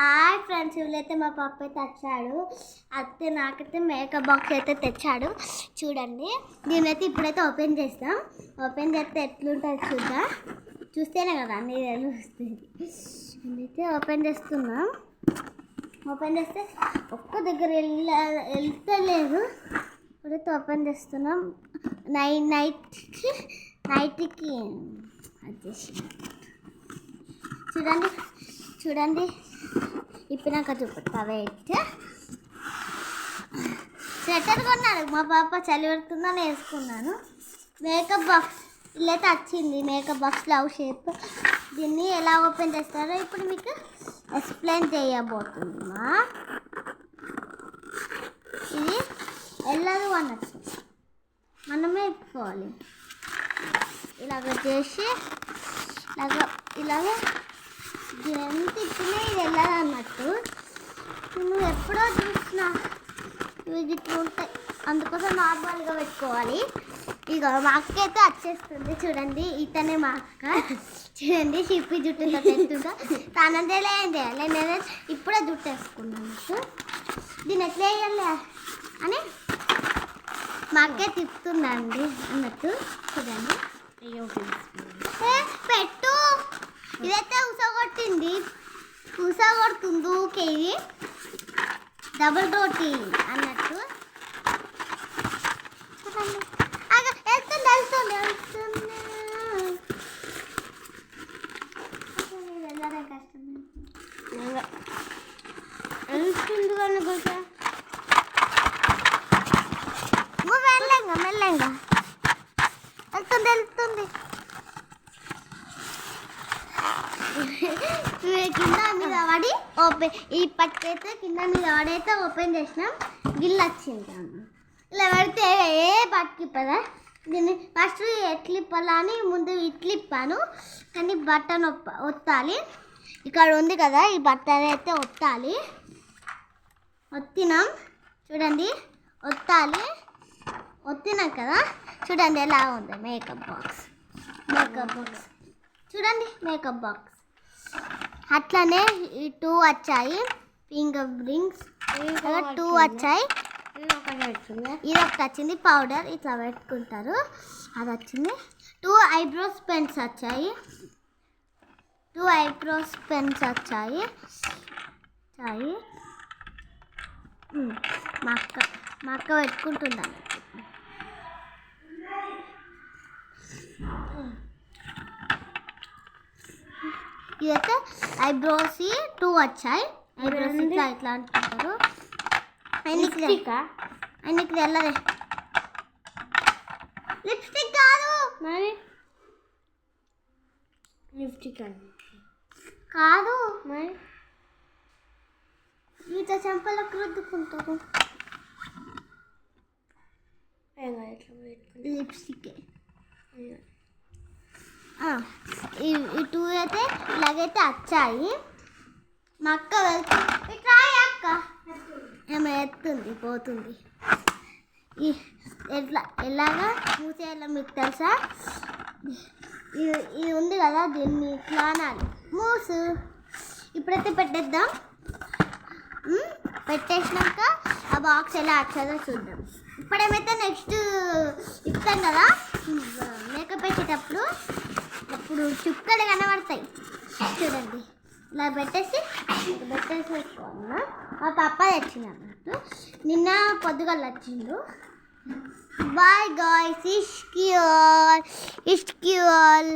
Hi friends, వీళ్ళైతే మా పాప అయితే వచ్చాడు. అయితే నాకైతే మేకప్ బాక్స్ అయితే తెచ్చాడు. చూడండి, దీనైతే ఇప్పుడైతే ఓపెన్ చేస్తాం. ఓపెన్ చేస్తే ఎట్లుంటుంది చూద్దాం. చూస్తేనే కదా అన్ని తెలుస్తుంది. అయితే ఓపెన్ చేస్తున్నాం. ఓపెన్ చేస్తే ఒక్క దగ్గర వెళ్తలేదు. ఇప్పుడైతే ఓపెన్ చేస్తున్నాం. నైట్కి వచ్చేసి చూడండి చూడండి ఇప్పినాక చూపిస్తా. వెయిట్, స్వెటర్ కొన్నాడు మా పాప, చలి పెడుతుందని వేసుకున్నాను. మేకప్ బాక్స్ ఇల్లైతే వచ్చింది. Makeup box love shape. దీన్ని ఎలా ఓపెన్ చేస్తారో ఇప్పుడు మీకు ఎక్స్ప్లెయిన్ చేయబోతున్నా. ఇది వెళ్ళదు అన్నట్టు, మనమే ఇప్పుకోవాలి. ఇలాగ చేసి ఇలాగే ఎంత ఇచ్చినా ఇది వెళ్ళదు అన్నట్టు. నువ్వు ఎప్పుడో చూసినా ఇవి ఇట్లా ఉంటాయి, అందుకోసం నార్మల్గా పెట్టుకోవాలి. ఇక మా అక్క అయితే వచ్చేస్తుంది. చూడండి, ఇతనే మా అక్క. చూడండి, షిప్పి జుట్టుతో తెస్తుందో తనం చేయాలి. నేనే ఇప్పుడే జుట్టు వేసుకున్నాను. దీన్ని ఎట్లా వేయాలి అని మా అక్కే తిప్పుతుందండి అన్నట్టు. చూడండి, పెట్టు. ఇదైతే ఉసగొట్టింది, ఉసగొడుతుంది ఊకే. ఇది డబుల్ రోటీ అన్నట్టు. వెళ్తుంది వెళ్తుంది వెళ్తుంది వెళ్ళడం కష్టం. వెళ్తుంది అనుకుంటా. మెల్లంగా మెల్లంగా వెళ్తుంది వెళ్తుంది. కింద మీద పడి ఓపెన్, ఈ పట్టుకైతే కింద మీద పడైతే ఓపెన్ చేసినాం. గిల్లు వచ్చింది. ఇలా పెడితే ఏ పట్టుకిప్పదా. దీన్ని ఫస్ట్ ఎట్లు ఇప్పాలా అని ముందు ఇట్లు ఇప్పాను, కానీ బటన్ ఒత్తాలి. ఇక్కడ ఉంది కదా, ఈ బటన్ అయితే ఒత్తాలి. ఒత్తినాం. చూడండి, ఒత్తాలి. ఒత్తినాం కదా. చూడండి ఎలా ఉంది మేకప్ బాక్స్. మేకప్ బాక్స్ చూడండి, మేకప్ బాక్స్. అట్లనే ఈ 2 వచ్చాయి ఫింగర్ రింగ్స్. 2 వచ్చాయి. ఇది ఒకటి వచ్చింది పౌడర్, ఇట్లా పెట్టుకుంటారు, అది వచ్చింది. 2 ఐబ్రోస్ పెన్స్ వచ్చాయి. 2 ఐబ్రోస్ పెన్స్ వచ్చాయి. మా అక్క పెట్టుకుంటుందని. ఇదైతే ఐబ్రోస్ 2 వచ్చాయి. ఐబ్రోస్ ఇట్లా ఇట్లా అంటుంటారు. ఆయనకి వెళ్ళదే. లిప్స్టిక్ కాదు మరి, లిప్స్టిక్ కాదు మరి, ఇట్లా చెంపలకు రుద్దుకుంటారు. లిప్స్టిక్ ఈ 2 అయితే ఇలాగైతే వచ్చాయి. మా అక్క వెళ్తుంది. ట్రాయ్ అక్క ఏమో ఎత్తుంది పోతుంది. ఎలాగా మూసేయాలో మీకు తెలుసా? ఇది ఉంది కదా, దీన్ని ఇట్లా అనాలి, మూసు. ఇప్పుడైతే పెట్టేద్దాం. పెట్టేసినాక ఆ బాక్స్ ఎలా వచ్చేదో చూద్దాం. ఇప్పుడేమైతే నెక్స్ట్ ఇస్తాం కదా మేకప్ పెట్టేటప్పుడు, అప్పుడు చుక్కలు కనబడతాయి. చూడండి, ఇలా పెట్టేసి పెట్టుకోవాలన్నా. మా పాప తెచ్చింది అన్నట్టు, నిన్న పొద్దుగల వచ్చిండు. Bye guys, ఇష్క్యూర్.